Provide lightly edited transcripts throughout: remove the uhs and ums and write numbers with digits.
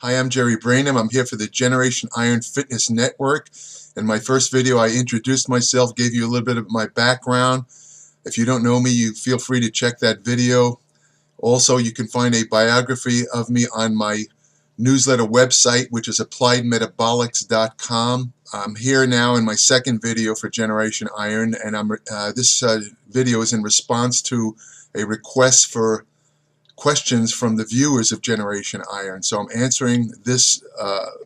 Hi, I'm Jerry Brainum. I'm here for the Generation Iron Fitness Network. In my first video, I introduced myself, gave you a little bit of my background. If you don't know me, you feel free to check that video. Also, you can find a biography of me on my newsletter website, which is appliedmetabolics.com. I'm here now in my second video for Generation Iron, and this video is in response to a request for questions from the viewers of Generation Iron. So I'm answering this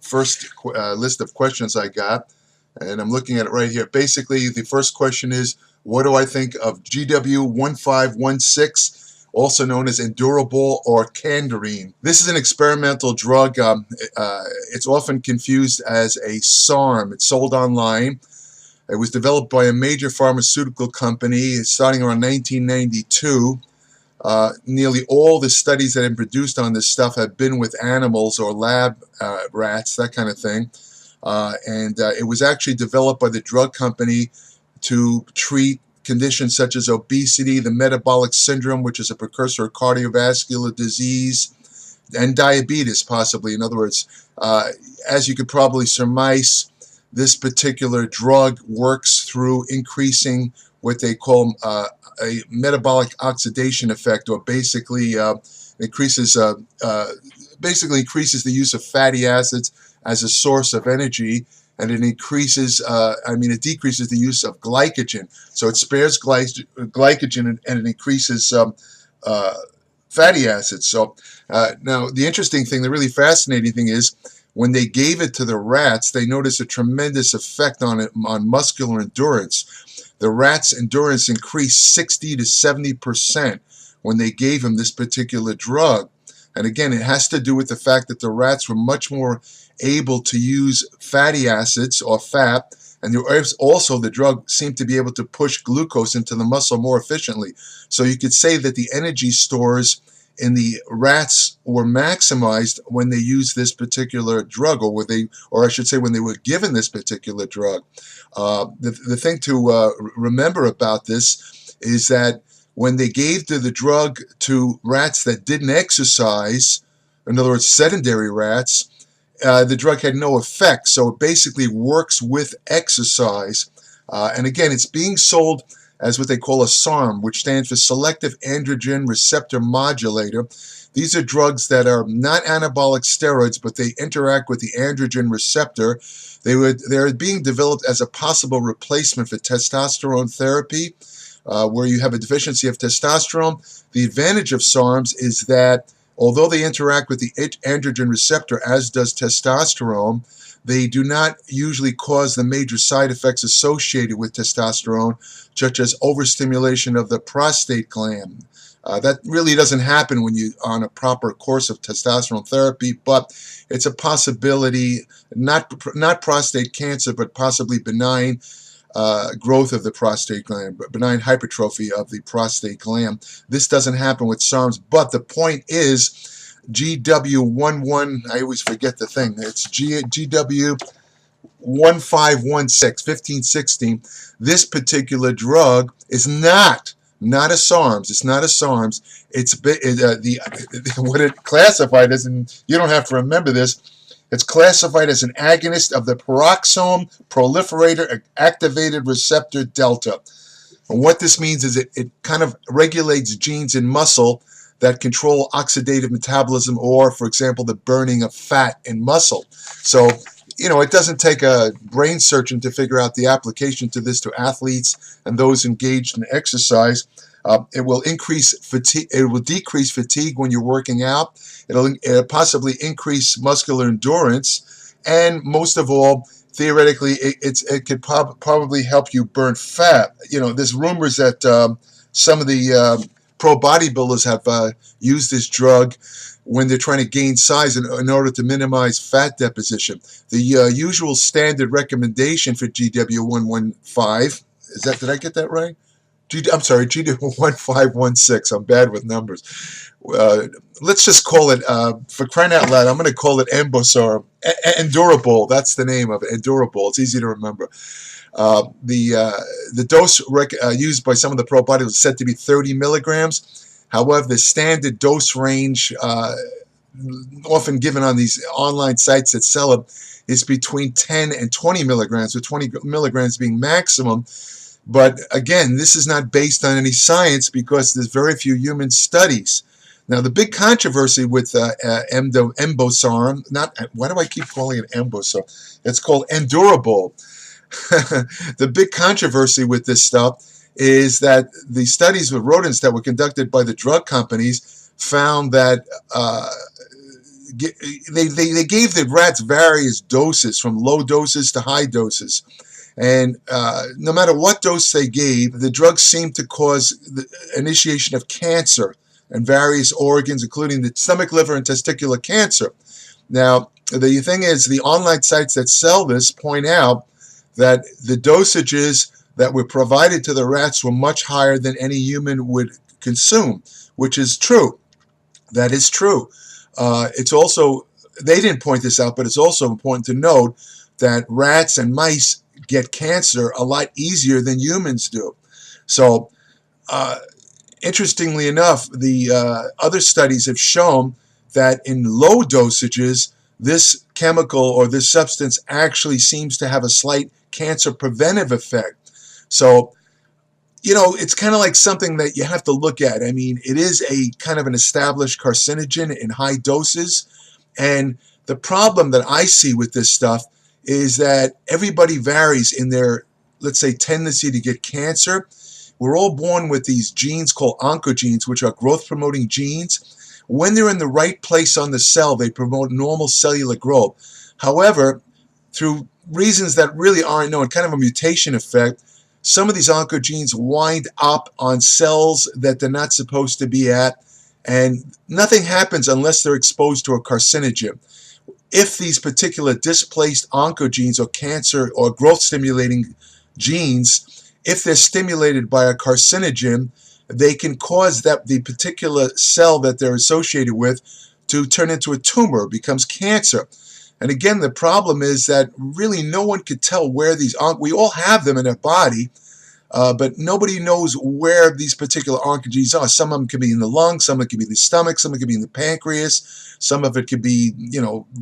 first list of questions I got, and I'm looking at it right here. Basically, the first question is, what do I think of GW1516, also known as Endurobol or Candarine? This is an experimental drug. It's often confused as a SARM. It's sold online. It was developed by a major pharmaceutical company starting around 1992. Nearly all the studies that have been produced on this stuff have been with animals or lab rats, that kind of thing. It was actually developed by the drug company to treat conditions such as obesity, the metabolic syndrome, which is a precursor of cardiovascular disease, and diabetes, possibly. In other words, as you could probably surmise, this particular drug works through increasing what they call a metabolic oxidation effect, or basically increases the use of fatty acids as a source of energy, and it decreases the use of glycogen. So it spares glycogen and it increases fatty acids. So now the interesting thing, the really fascinating thing is, when they gave it to the rats, they noticed a tremendous effect on muscular endurance. The rats' endurance increased 60 to 70% when they gave them this particular drug. And again, it has to do with the fact that the rats were much more able to use fatty acids or fat, and also the drug seemed to be able to push glucose into the muscle more efficiently. So you could say that the energy stores in the rats were maximized when they used this particular drug, or I should say when they were given this particular drug. The thing to remember about this is that when they gave the drug to rats that didn't exercise, in other words, sedentary rats, the drug had no effect. So it basically works with exercise. And again, it's being sold as what they call a SARM, which stands for Selective Androgen Receptor Modulator. These are drugs that are not anabolic steroids, but they interact with the androgen receptor. They're being developed as a possible replacement for testosterone therapy, where you have a deficiency of testosterone. The advantage of SARMs is that although they interact with the androgen receptor, as does testosterone, they do not usually cause the major side effects associated with testosterone, such as overstimulation of the prostate gland. That really doesn't happen when you're on a proper course of testosterone therapy, but it's a possibility, not prostate cancer, but possibly benign growth of the prostate gland, benign hypertrophy of the prostate gland. This doesn't happen with SARMs, but the point is, GW11, I always forget the thing, it's GW1516, this particular drug is not a SARMs. It's not a SARMs. It's what it classified as, and you don't have to remember this, it's classified as an agonist of the peroxisome proliferator activated receptor delta. And what this means is it kind of regulates genes in muscle that control oxidative metabolism, or, for example, the burning of fat in muscle. So, it doesn't take a brain surgeon to figure out the application to this to athletes and those engaged in exercise. It will increase fatigue. It will decrease fatigue when you're working out. It'll possibly increase muscular endurance, and most of all, theoretically, it could probably help you burn fat. There's rumors that some of the pro bodybuilders have used this drug when they're trying to gain size in order to minimize fat deposition. The usual standard recommendation for GW115, did I get that right? I'm sorry, GW1516. I'm bad with numbers. Let's just call it, for crying out loud, I'm going to call it Endurobol. That's the name of it, Endurobol. It's easy to remember. The dose used by some of the pro bodybuilders is said to be 30 milligrams. However, the standard dose range often given on these online sites that sell them is between 10 and 20 milligrams, with 20 milligrams being maximum. But again, this is not based on any science because there's very few human studies. Now, the big controversy with Embosarum, why do I keep calling it Embosarum? It's called Endurobol. The big controversy with this stuff is that the studies with rodents that were conducted by the drug companies found that they gave the rats various doses, from low doses to high doses. And no matter what dose they gave, the drugs seemed to cause the initiation of cancer in various organs, including the stomach, liver, and testicular cancer. Now, the thing is, the online sites that sell this point out that the dosages that were provided to the rats were much higher than any human would consume, which is true. That is true. It's also, they didn't point this out, but it's also important to note that rats and mice get cancer a lot easier than humans do. So, interestingly enough, the other studies have shown that in low dosages, this chemical or this substance actually seems to have a slight cancer preventive effect. So, it's kind of like something that you have to look at. I mean, it is a kind of an established carcinogen in high doses. And the problem that I see with this stuff is that everybody varies in their, let's say, tendency to get cancer. We're all born with these genes called oncogenes, which are growth-promoting genes. When they're in the right place on the cell, they promote normal cellular growth. However, through reasons that really aren't known, kind of a mutation effect, some of these oncogenes wind up on cells that they're not supposed to be at, and nothing happens unless they're exposed to a carcinogen. If these particular displaced oncogenes or cancer or growth-stimulating genes, if they're stimulated by a carcinogen, they can cause the particular cell that they're associated with to turn into a tumor, becomes cancer. And again, the problem is that really no one could tell where we all have them in our body, but nobody knows where these particular oncogenes are. Some of them can be in the lungs, some of it can be in the stomach, some of it can be in the pancreas, some of it could be,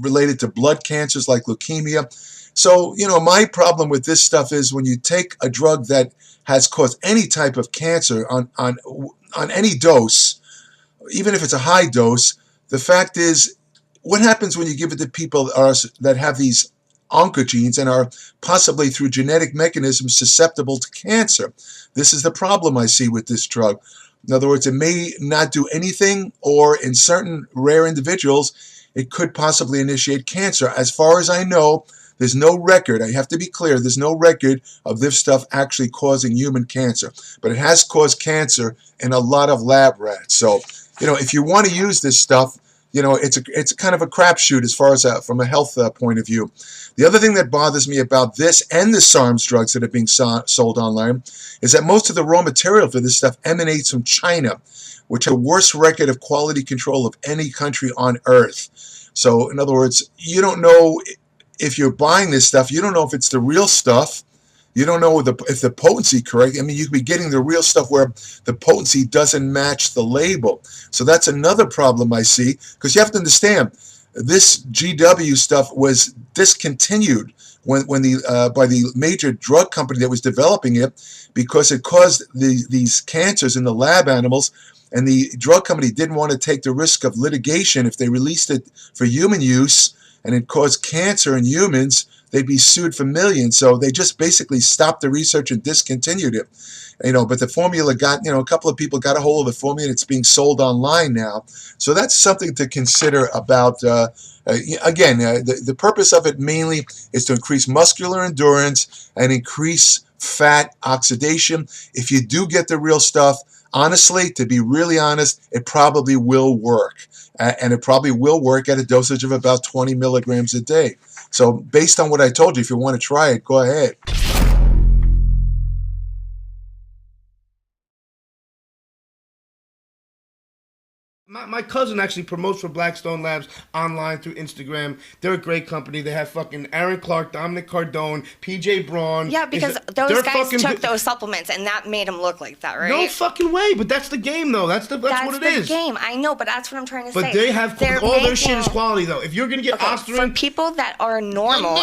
related to blood cancers like leukemia. So, my problem with this stuff is when you take a drug that has caused any type of cancer on any dose, even if it's a high dose, the fact is, what happens when you give it to people that have these oncogenes and are possibly through genetic mechanisms susceptible to cancer? This is the problem I see with this drug. In other words, it may not do anything, or in certain rare individuals, it could possibly initiate cancer. As far as I know, there's no record, I have to be clear, there's no record of this stuff actually causing human cancer. But it has caused cancer in a lot of lab rats. So, if you want to use this stuff, it's a kind of a crapshoot as far as from a health point of view. The other thing that bothers me about this and the SARMs drugs that are being sold online is that most of the raw material for this stuff emanates from China, which has the worst record of quality control of any country on earth. So, in other words, you don't know if you're buying this stuff, you don't know if it's the real stuff. You don't know if the potency correct. I mean, you could be getting the real stuff where the potency doesn't match the label. So that's another problem I see, because you have to understand, this GW stuff was discontinued by the major drug company that was developing it, because it caused these cancers in the lab animals, and the drug company didn't want to take the risk of litigation if they released it for human use and it caused cancer in humans. They'd be sued for millions. So they just basically stopped the research and discontinued it. But the formula got, a couple of people got a hold of the formula, and it's being sold online now. So that's something to consider about, again, the purpose of it mainly is to increase muscular endurance and increase fat oxidation. If you do get the real stuff, honestly, to be really honest, it probably will work. And it probably will work at a dosage of about 20 milligrams a day. So based on what I told you, if you want to try it, go ahead. My cousin actually promotes for Blackstone Labs online through Instagram. They're a great company. They have fucking Aaron Clark, Dominic Cardone, PJ Braun. Yeah, because those guys took those supplements and that made them look like that, right? No fucking way. But that's the game, though. That's what it is. That's the game. I know, but that's what I'm trying to say. But they have all their shit is quality, though. If you're gonna get for people that are normal.